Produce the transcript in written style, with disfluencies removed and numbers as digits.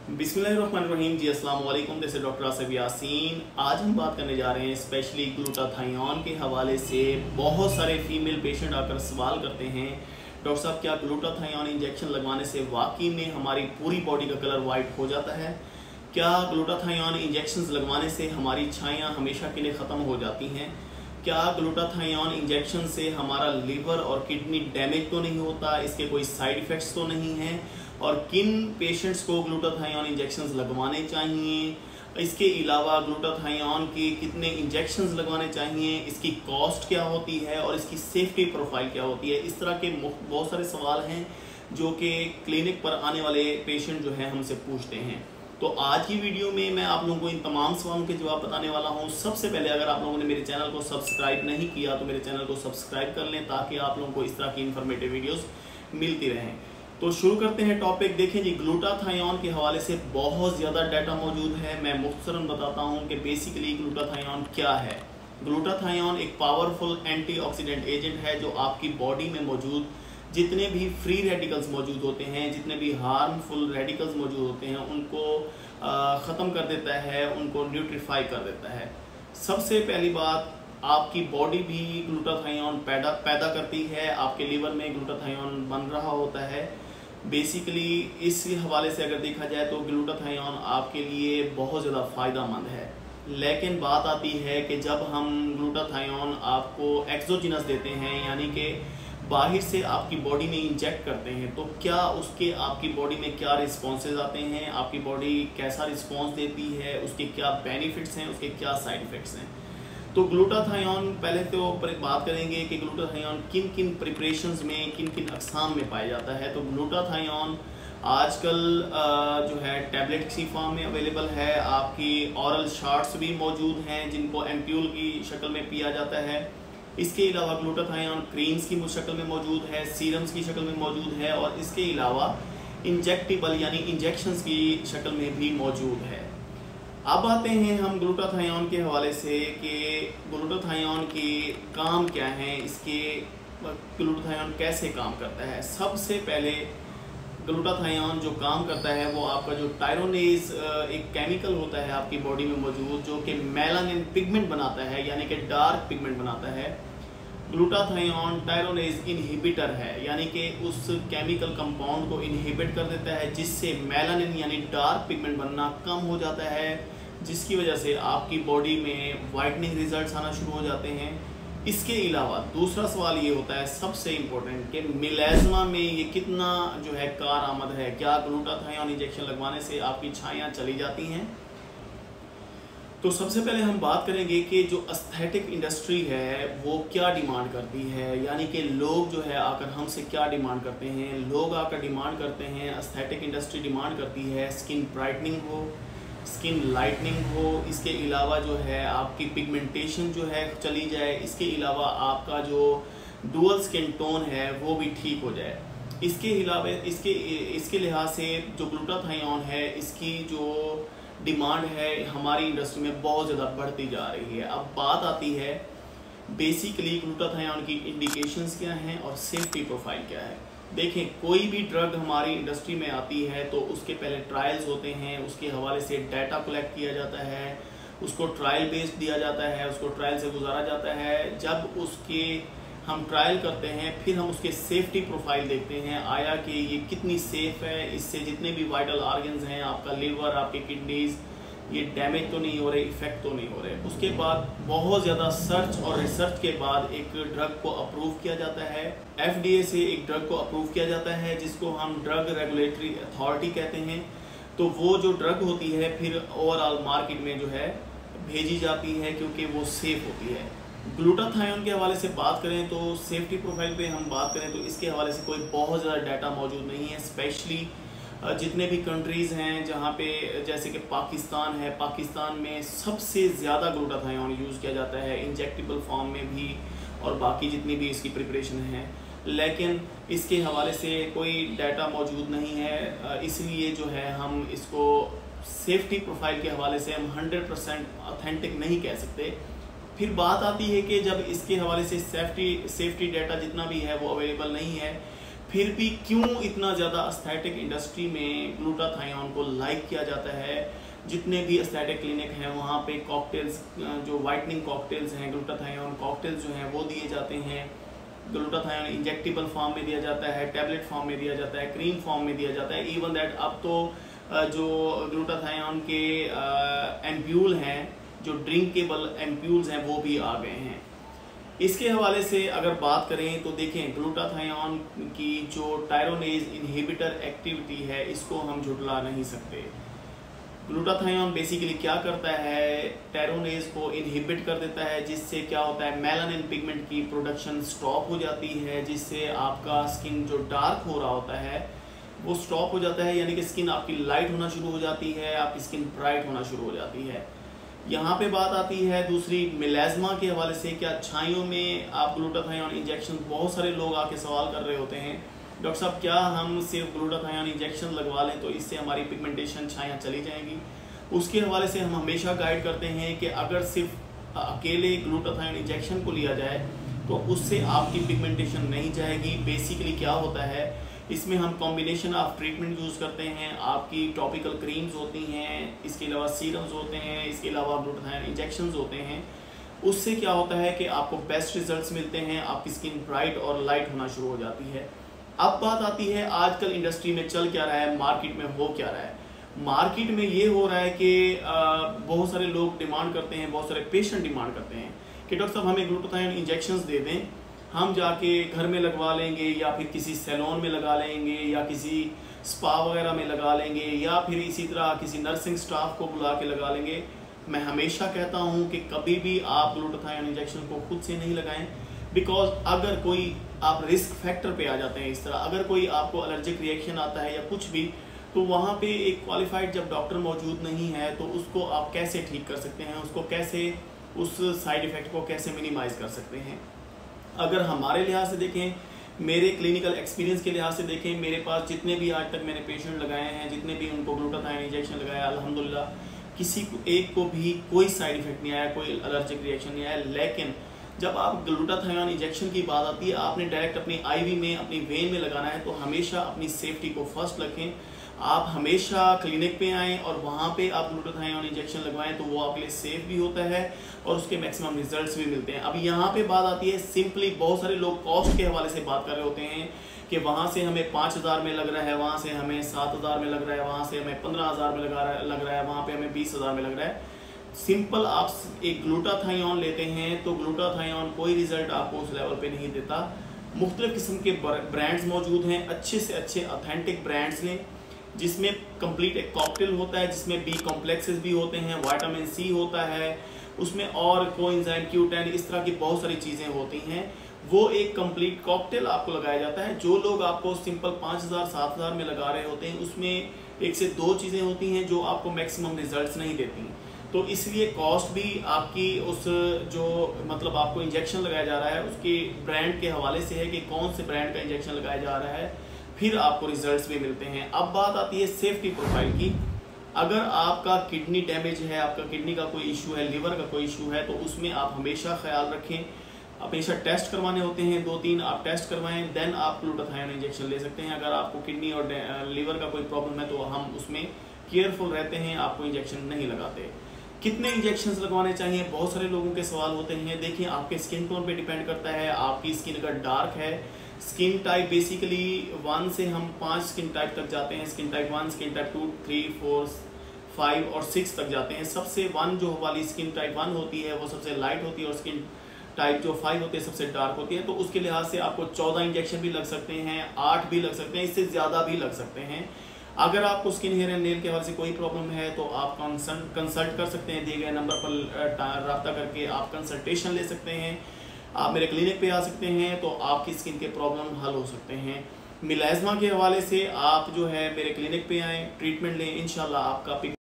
बिस्मिल्लाहिर्रहमानिर्रहीम जी, अस्सलाम वालेकुम। जैसे डॉक्टर आसिफ यासीन, आज हम बात करने जा रहे हैं स्पेशली ग्लूटाथायोन के हवाले से। बहुत सारे फीमेल पेशेंट आकर सवाल करते हैं, डॉक्टर साहब क्या ग्लूटाथायोन इंजेक्शन लगवाने से वाकई में हमारी पूरी बॉडी का कलर वाइट हो जाता है? क्या ग्लूटाथायोन इंजेक्शन लगवाने से हमारी छाइयाँ हमेशा के लिए ख़त्म हो जाती हैं? क्या ग्लूटाथायोन इंजेक्शन से हमारा लिवर और किडनी डैमेज तो नहीं होता? इसके कोई साइड इफ़ेक्ट्स तो नहीं हैं? और किन पेशेंट्स को ग्लूटाथायोन इंजेक्शंस लगवाने चाहिए? इसके अलावा ग्लूटाथायोन के कितने इंजेक्शंस लगवाने चाहिए? इसकी कॉस्ट क्या होती है और इसकी सेफ्टी प्रोफाइल क्या होती है? इस तरह के बहुत सारे सवाल हैं जो कि क्लिनिक पर आने वाले पेशेंट जो है हमसे पूछते हैं। तो आज की वीडियो में मैं आप लोगों को इन तमाम सवालों के जवाब बताने वाला हूं। सबसे पहले अगर आप लोगों ने मेरे चैनल को सब्सक्राइब नहीं किया तो मेरे चैनल को सब्सक्राइब कर लें ताकि आप लोगों को इस तरह की इन्फॉर्मेटिव वीडियोस मिलती रहें। तो शुरू करते हैं टॉपिक। देखें जी, ग्लूटाथायोन के हवाले से बहुत ज़्यादा डाटा मौजूद है। मैं मुख्तसरन बताता हूँ कि बेसिकली ग्लूटाथायोन क्या है। ग्लूटाथायोन एक पावरफुल एंटीऑक्सीडेंट एजेंट है जो आपकी बॉडी में मौजूद जितने भी फ्री रेडिकल्स मौजूद होते हैं, जितने भी हार्मफुल रेडिकल्स मौजूद होते हैं, उनको ख़त्म कर देता है, उनको न्यूट्रीफाई कर देता है। सबसे पहली बात, आपकी बॉडी भी ग्लूटाथायोन पैदा करती है, आपके लीवर में ग्लूटाथायोन बन रहा होता है। बेसिकली इस हवाले से अगर देखा जाए तो ग्लूटाथायोन आपके लिए बहुत ज़्यादा फ़ायदेमंद है। लेकिन बात आती है कि जब हम ग्लूटाथायोन आपको एक्सोजिनस देते हैं, यानी कि बाहर से आपकी बॉडी में इंजेक्ट करते हैं, तो क्या उसके आपकी बॉडी में क्या रिस्पॉन्सेज आते हैं, आपकी बॉडी कैसा रिस्पॉन्स देती है, उसके क्या बेनिफिट्स हैं, उसके क्या साइड इफ़ेक्ट्स हैं। तो ग्लूटाथायोन पहले तो बात करेंगे कि ग्लूटाथायोन किन किन प्रिपरेशंस में, किन किन अक़साम में पाया जाता है। तो ग्लूटाथायोन आजकल जो है टैबलेट्स की फॉर्म में अवेलेबल है, आपकी ऑरल शॉट्स भी मौजूद हैं जिनको एम्प्यूल की शक्ल में पिया जाता है। इसके अलावा ग्लूटाथायोन क्रीम्स की शक्ल में मौजूद है, सीरम्स की शक्ल में मौजूद है और इसके अलावा इंजेक्टेबल यानी इंजेक्शंस की शक्ल में भी मौजूद है। अब आते हैं हम ग्लूटाथायोन के हवाले से कि ग्लूटाथायोन के काम क्या हैं, इसके ग्लूटाथायोन कैसे काम करता है। सबसे पहले ग्लूटाथायोन जो काम करता है वो आपका जो टायरोनेज एक केमिकल होता है आपकी बॉडी में मौजूद, जो कि मेलानिन पिगमेंट बनाता है, यानी कि डार्क पिगमेंट बनाता है। ग्लूटाथायोन टायरोनेज इनहिबिटर है, यानी कि उस केमिकल कंपाउंड को इनहिबिट कर देता है जिससे मेलानिन यानी डार्क पिगमेंट बनना कम हो जाता है, जिसकी वजह से आपकी बॉडी में वाइटनिंग रिजल्ट्स आना शुरू हो जाते हैं। इसके अलावा दूसरा सवाल ये होता है सबसे इम्पोर्टेंट कि मिलेज़मा में ये कितना जो है कारआमद है। क्या ग्लूटाथायोन इंजेक्शन लगवाने से आपकी छाइयाँ चली जाती हैं? तो सबसे पहले हम बात करेंगे कि जो एस्थेटिक इंडस्ट्री है वो क्या डिमांड करती है, यानी कि लोग जो है आकर हमसे क्या डिमांड करते हैं। लोग आकर डिमांड करते हैं, एस्थेटिक इंडस्ट्री डिमांड करती है स्किन ब्राइटनिंग हो, स्किन लाइटनिंग हो, इसके अलावा जो है आपकी पिगमेंटेशन जो है चली जाए, इसके अलावा आपका जो डुअल स्किन टोन है वो भी ठीक हो जाए। इसके अलावा इसके लिहाज से जो ग्लूटाथायोन है इसकी जो डिमांड है हमारी इंडस्ट्री में बहुत ज़्यादा बढ़ती जा रही है। अब बात आती है बेसिकली ग्लूटाथायोन की इंडिकेशंस क्या हैं और सेफ्टी प्रोफाइल क्या है। देखें, कोई भी ड्रग हमारी इंडस्ट्री में आती है तो उसके पहले ट्रायल्स होते हैं, उसके हवाले से डाटा कलेक्ट किया जाता है, उसको ट्रायल बेस्ड दिया जाता है, उसको ट्रायल से गुजारा जाता है। जब उसके हम ट्रायल करते हैं फिर हम उसके सेफ्टी प्रोफाइल देखते हैं, आया कि ये कितनी सेफ़ है, इससे जितने भी वाइटल ऑर्गन्स हैं, आपका लिवर, आपके किडनीज़, ये डैमेज तो नहीं हो रहे, इफ़ेक्ट तो नहीं हो रहे। उसके बाद बहुत ज़्यादा सर्च और रिसर्च के बाद एक ड्रग को अप्रूव किया जाता है। FDA से एक ड्रग को अप्रूव किया जाता है जिसको हम ड्रग रेगुलेटरी अथॉरिटी कहते हैं। तो वो जो ड्रग होती है फिर ओवरऑल मार्केट में जो है भेजी जाती है क्योंकि वो सेफ़ होती है। ग्लूटाथायोन के हवाले से बात करें तो सेफ्टी प्रोफाइल पे हम बात करें तो इसके हवाले से कोई बहुत ज़्यादा डाटा मौजूद नहीं है। स्पेशली जितने भी कंट्रीज़ हैं जहाँ पे जैसे कि पाकिस्तान है, पाकिस्तान में सबसे ज़्यादा ग्लूटाथायोन यूज़ किया जाता है इंजेक्टेबल फॉर्म में भी और बाकी जितनी भी इसकी प्रिपरेशन है, लेकिन इसके हवाले से कोई डाटा मौजूद नहीं है। इसलिए जो है हम इसको सेफ्टी प्रोफाइल के हवाले से हम 100% ऑथेंटिक नहीं कह सकते। फिर बात आती है कि जब इसके हवाले से सेफ्टी डाटा जितना भी है वो अवेलेबल नहीं है फिर भी क्यों इतना ज़्यादा एस्थेटिक इंडस्ट्री में ग्लूटाथायोन को लाइक किया जाता है। जितने भी एस्थेटिक क्लिनिक हैं वहाँ पे कॉकटेल्स, जो वाइटनिंग कॉकटेल्स हैं, ग्लूटाथायोन कॉकटेल्स जो हैं वो दिए जाते हैं। ग्लूटाथायोन इंजेक्टेबल फॉर्म में दिया जाता है, टैबलेट फॉर्म में दिया जाता है, क्रीम फॉर्म में दिया जाता है। इवन दैट अब तो जो ग्लूटाथायोन के एम्प्यूल हैं, जो ड्रिंकेबल एम्प्यूल्स हैं, वो भी आ गए हैं। इसके हवाले से अगर बात करें तो देखें, ग्लूटाथायोन की जो टायरोनेज इनहिबिटर एक्टिविटी है इसको हम झुठला नहीं सकते। ग्लूटाथायोन बेसिकली क्या करता है, टायरोनेज को इनहिबिट कर देता है, जिससे क्या होता है, मेलानिन पिगमेंट की प्रोडक्शन स्टॉप हो जाती है, जिससे आपका स्किन जो डार्क हो रहा होता है वो स्टॉप हो जाता है, यानी कि स्किन आपकी लाइट होना शुरू हो जाती है, आपकी स्किन ब्राइट होना शुरू हो जाती है। यहाँ पे बात आती है दूसरी मिलेज़मा के हवाले से। क्या छाइयों में आप ग्लूटाथायोन इंजेक्शन, बहुत सारे लोग आके सवाल कर रहे होते हैं, डॉक्टर साहब क्या हम सिर्फ ग्लूटाथायोन इंजेक्शन लगवा लें तो इससे हमारी पिगमेंटेशन छाइयाँ चली जाएंगी। उसके हवाले से हम हमेशा गाइड करते हैं कि अगर सिर्फ अकेले ग्लूटाथायोन इंजेक्शन को लिया जाए तो उससे आपकी पिगमेंटेशन नहीं जाएगी। बेसिकली क्या होता है, इसमें हम कॉम्बिनेशन ऑफ ट्रीटमेंट यूज़ करते हैं। आपकी टॉपिकल क्रीम्स होती हैं, इसके अलावा सीरम्स होते हैं, इसके अलावा ग्लूटाथायोन इंजेक्शंस होते हैं। उससे क्या होता है कि आपको बेस्ट रिजल्ट्स मिलते हैं, आपकी स्किन ब्राइट और लाइट होना शुरू हो जाती है। अब बात आती है आजकल इंडस्ट्री में चल क्या रहा है, मार्केट में हो क्या रहा है। मार्केट में ये हो रहा है कि बहुत सारे लोग डिमांड करते हैं, बहुत सारे पेशेंट डिमांड करते हैं कि डॉक्टर साहब हमें ग्लूटाथायोन इंजेक्शंस दे दें, हम जाके घर में लगवा लेंगे या फिर किसी सैलून में लगा लेंगे या किसी स्पा वगैरह में लगा लेंगे या फिर इसी तरह किसी नर्सिंग स्टाफ को बुला के लगा लेंगे। मैं हमेशा कहता हूँ कि कभी भी आप ग्लूटाथायोन इंजेक्शन को खुद से नहीं लगाएं, बिकॉज अगर कोई आप रिस्क फैक्टर पे आ जाते हैं, इस तरह अगर कोई आपको एलर्जिक रिएक्शन आता है या कुछ भी, तो वहाँ पे एक क्वालिफाइड जब डॉक्टर मौजूद नहीं है तो उसको आप कैसे ठीक कर सकते हैं, उसको कैसे, उस साइड इफ़ेक्ट को कैसे मिनिमाइज़ कर सकते हैं। अगर हमारे लिहाज से देखें, मेरे क्लिनिकल एक्सपीरियंस के लिहाज से देखें, मेरे पास जितने भी आज तक मैंने पेशेंट लगाए हैं, जितने भी उनको ग्लूटाथायोन इंजेक्शन लगाया, अल्हम्दुलिल्लाह किसी को एक को भी कोई साइड इफ़ेक्ट नहीं आया, कोई एलर्जिक रिएक्शन नहीं आया। लेकिन जब आप ग्लूटाथायोन इंजेक्शन की बात आती है, आपने डायरेक्ट अपनी आईवी में, अपनी वेन में लगाना है, तो हमेशा अपनी सेफ्टी को फर्स्ट रखें। आप हमेशा क्लिनिक पे आएँ और वहाँ पे आप ग्लूटाथायोन इंजेक्शन लगवाएं, तो वो आपके लिए सेफ भी होता है और उसके मैक्सिमम रिजल्ट्स भी मिलते हैं। अब यहाँ पे बात आती है सिंपली, बहुत सारे लोग कॉस्ट के हवाले से बात कर रहे होते हैं कि वहाँ से हमें 5,000 में लग रहा है, वहाँ से हमें 7,000 में लग रहा है, वहाँ से हमें 15,000 में लग रहा है, वहाँ पे हमें 20,000 में लग रहा है। सिंपल आप एक ग्लूटाथायोन लेते हैं तो ग्लूटाथायोन कोई रिजल्ट आपको उस लेवल पे नहीं देता। मुख्तलिफ किस्म के ब्रांड्स मौजूद हैं, अच्छे से अच्छे ऑथेंटिक ब्रांड्स लें, जिसमें कंप्लीट एक कॉकटेल होता है, जिसमें बी कॉम्प्लेक्सेस भी होते हैं, विटामिन सी होता है उसमें, और कोएंजाइम Q10, इस तरह की बहुत सारी चीज़ें होती हैं। वो एक कंप्लीट कॉकटेल आपको लगाया जाता है। जो लोग आपको सिंपल 5,000 7,000 में लगा रहे होते हैं, उसमें 1 से 2 चीज़ें होती हैं जो आपको मैक्सिमम रिजल्ट्स नहीं देती। तो इसलिए कॉस्ट भी आपकी उस जो मतलब आपको इंजेक्शन लगाया जा रहा है उसके ब्रांड के हवाले से है कि कौन से ब्रांड का इंजेक्शन लगाया जा रहा है, फिर आपको रिजल्ट्स भी मिलते हैं। अब बात आती है सेफ्टी प्रोफाइल की। अगर आपका किडनी डैमेज है, आपका किडनी का कोई इशू है, लिवर का कोई इशू है, तो उसमें आप हमेशा ख्याल रखें, हमेशा टेस्ट करवाने होते हैं, 2-3 आप टेस्ट करवाएं, देन आप ग्लूटाथायोन इंजेक्शन ले सकते हैं। अगर आपको किडनी और लिवर का कोई प्रॉब्लम है तो हम उसमें केयरफुल रहते हैं, आपको इंजेक्शन नहीं लगाते। कितने इंजेक्शंस लगवाने चाहिए, बहुत सारे लोगों के सवाल होते हैं। देखिए आपके स्किन टोन पे डिपेंड करता है। आपकी स्किन अगर डार्क है, स्किन टाइप बेसिकली 1 से हम 5 स्किन टाइप तक जाते हैं, स्किन टाइप 1, स्किन टाइप 2, 3, 4, 5 और 6 तक जाते हैं। सबसे 1 जो वाली स्किन टाइप 1 होती है वो सबसे लाइट होती है और स्किन टाइप जो 5 होती है सबसे डार्क होती है। तो उसके लिहाज से आपको 14 इंजेक्शन भी लग सकते हैं, 8 भी लग सकते हैं, इससे ज़्यादा भी लग सकते हैं। अगर आपको स्किन हेयर एंड नेल के हवाले से कोई प्रॉब्लम है तो आप कंसल्ट कर सकते हैं, दिए गए नंबर पर रब्ता करके आप कंसल्टेशन ले सकते हैं। आप मेरे क्लिनिक पे आ सकते हैं तो आपकी स्किन के प्रॉब्लम हल हो सकते हैं। मिलेज़मा के हवाले से आप जो है मेरे क्लिनिक पे आएँ, ट्रीटमेंट लें, इंशाल्लाह आपका